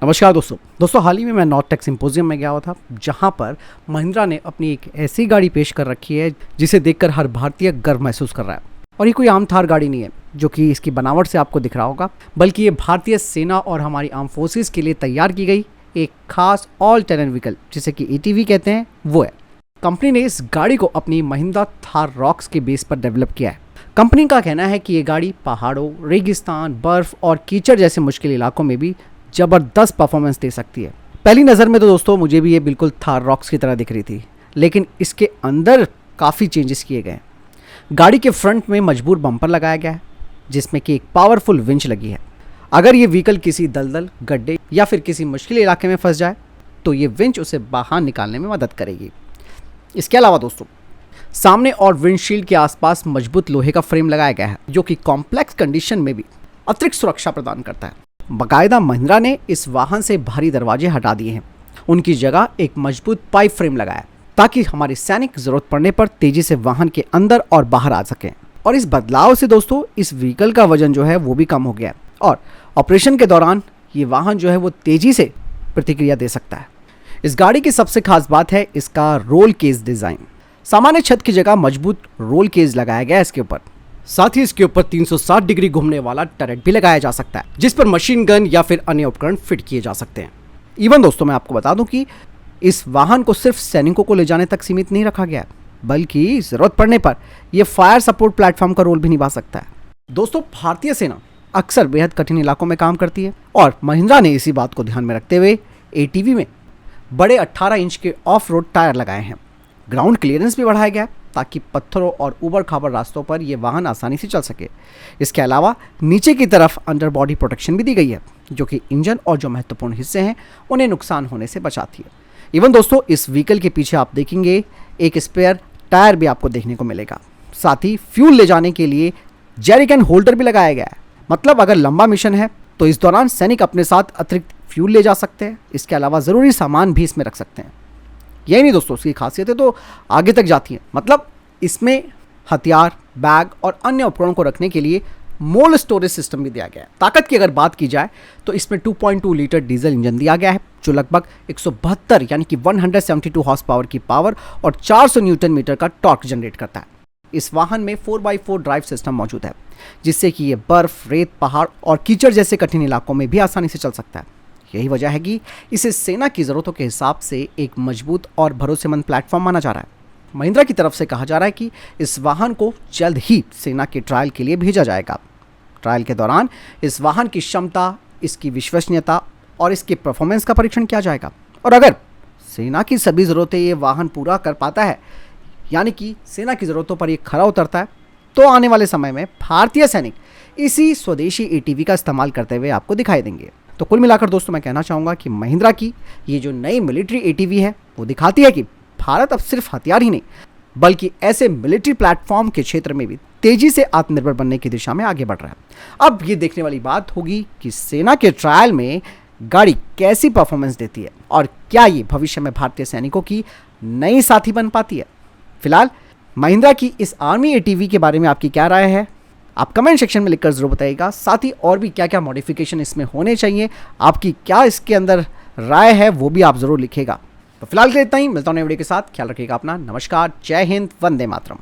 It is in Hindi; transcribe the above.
नमस्कार दोस्तों हाल ही में मैं नॉर्थ टेक सिंपोजियम में गया हुआ था, जहां पर महिंद्रा ने अपनी एक ऐसी गाड़ी पेश कर रखी है जिसे देखकर हर भारतीय गर्व महसूस कर रहा है। और ये कोई आम थार गाड़ी नहीं है जो कि इसकी बनावट से आपको दिख रहा होगा, बल्कि ये भारतीय सेना और हमारी आर्म फोर्सेस के लिए तैयार की गई एक खास ऑल टेरेन व्हीकल जिसे कि ATV कहते हैं वो है। कंपनी ने इस गाड़ी को अपनी महिंद्रा थार रॉक्स के बेस पर डेवलप किया है। कंपनी का कहना है कि ये गाड़ी पहाड़ों, रेगिस्तान, बर्फ और कीचड़ जैसे मुश्किल इलाकों में भी जबरदस्त परफॉर्मेंस दे सकती है। पहली नज़र में तो दोस्तों मुझे भी ये बिल्कुल थार रॉक्स की तरह दिख रही थी, लेकिन इसके अंदर काफ़ी चेंजेस किए गए। गाड़ी के फ्रंट में मजबूत बम्पर लगाया गया है जिसमें कि एक पावरफुल विंच लगी है। अगर ये व्हीकल किसी दलदल, गड्ढे या फिर किसी मुश्किल इलाके में फंस जाए तो ये विंच उसे बाहर निकालने में मदद करेगी। इसके अलावा दोस्तों सामने और विंडशील्ड के आसपास मजबूत लोहे का फ्रेम लगाया गया है जो कि कॉम्प्लेक्स कंडीशन में भी अतिरिक्त सुरक्षा प्रदान करता है। बाकायदा महिंद्रा ने इस वाहन से भारी दरवाजे हटा दिए हैं, उनकी जगह एक मजबूत पाइप फ्रेम लगाया ताकि हमारे सैनिक जरूरत पड़ने पर तेजी से वाहन के अंदर और बाहर आ सकें। और इस बदलाव से दोस्तों इस व्हीकल का वजन जो है वो भी कम हो गया है और ऑपरेशन के दौरान ये वाहन जो है वो तेजी से प्रतिक्रिया दे सकता है। इस गाड़ी की सबसे खास बात है इसका रोल केज डिजाइन। सामान्य छत की जगह मजबूत रोल केज लगाया गया है इसके ऊपर। साथ ही इसके ऊपर 360 डिग्री घूमने वाला टरेट भी लगाया जा सकता है जिस पर मशीन गन या फिर अन्य उपकरण फिट किए जा सकते हैं। इवन दोस्तों मैं आपको बता दूं कि इस वाहन को सिर्फ सैनिकों को ले जाने तक सीमित नहीं रखा गया है, बल्कि जरूरत पड़ने पर यह फायर सपोर्ट प्लेटफॉर्म का रोल भी निभा सकता है। दोस्तों भारतीय सेना अक्सर बेहद कठिन इलाकों में काम करती है और महिंद्रा ने इसी बात को ध्यान में रखते हुए ATV में बड़े 18 इंच के ऑफ रोड टायर लगाए हैं। ग्राउंड क्लियरेंस भी बढ़ाया गया ताकि पत्थरों और ऊबड़ खाबड़ रास्तों पर यह वाहन आसानी से चल सके। इसके अलावा नीचे की तरफ अंडर बॉडी प्रोटेक्शन भी दी गई है जो कि इंजन और जो महत्वपूर्ण हिस्से हैं उन्हें नुकसान होने से बचाती है। इवन दोस्तों इस व्हीकल के पीछे आप देखेंगे एक स्पेयर टायर भी आपको देखने को मिलेगा। साथ ही फ्यूल ले जाने के लिए जेरिकन होल्डर भी लगाया गया है, मतलब अगर लंबा मिशन है तो इस दौरान सैनिक अपने साथ अतिरिक्त फ्यूल ले जा सकते हैं। इसके अलावा ज़रूरी सामान भी इसमें रख सकते हैं। यही नहीं दोस्तों इसकी खासियतें तो आगे तक जाती हैं, मतलब इसमें हथियार, बैग और अन्य उपकरणों को रखने के लिए मोल्ड स्टोरेज सिस्टम भी दिया गया है। ताकत की अगर बात की जाए तो इसमें 2.2 लीटर डीजल इंजन दिया गया है जो लगभग 172 यानी कि 172 हॉर्स पावर की पावर और 400 न्यूटन मीटर का टॉर्क जनरेट करता है। इस वाहन में 4x4 ड्राइव सिस्टम मौजूद है जिससे कि ये बर्फ, रेत, पहाड़ और कीचड़ जैसे कठिन इलाकों में भी आसानी से चल सकता है। यही वजह है कि इसे सेना की ज़रूरतों के हिसाब से एक मजबूत और भरोसेमंद प्लेटफॉर्म माना जा रहा है। महिंद्रा की तरफ से कहा जा रहा है कि इस वाहन को जल्द ही सेना के ट्रायल के लिए भेजा जाएगा। ट्रायल के दौरान इस वाहन की क्षमता, इसकी विश्वसनीयता और इसके परफॉर्मेंस का परीक्षण किया जाएगा। और अगर सेना की सभी ज़रूरतें ये वाहन पूरा कर पाता है, यानी कि सेना की ज़रूरतों पर ये खरा उतरता है, तो आने वाले समय में भारतीय सैनिक इसी स्वदेशी ATV का इस्तेमाल करते हुए आपको दिखाई देंगे। तो कुल मिलाकर दोस्तों मैं कहना चाहूँगा कि महिंद्रा की ये जो नई मिलिट्री ATV है वो दिखाती है कि भारत अब सिर्फ हथियार ही नहीं बल्कि ऐसे मिलिट्री प्लेटफॉर्म के क्षेत्र में भी तेजी से आत्मनिर्भर बनने की दिशा में आगे बढ़ रहा है। अब ये देखने वाली बात होगी कि सेना के ट्रायल में गाड़ी कैसी परफॉर्मेंस देती है और क्या ये भविष्य में भारतीय सैनिकों की नई साथी बन पाती है। फिलहाल महिंद्रा की इस आर्मी ATV के बारे में आपकी क्या राय है, आप कमेंट सेक्शन में लिखकर जरूर बताइएगा। साथ ही और भी क्या क्या मॉडिफिकेशन इसमें होने चाहिए, आपकी क्या इसके अंदर राय है वो भी आप ज़रूर लिखिएगा। तो फिलहाल के लिए इतना ही, मिलता हूं नए वीडियो के साथ। ख्याल रखिएगा अपना। नमस्कार, जय हिंद, वंदे मातरम।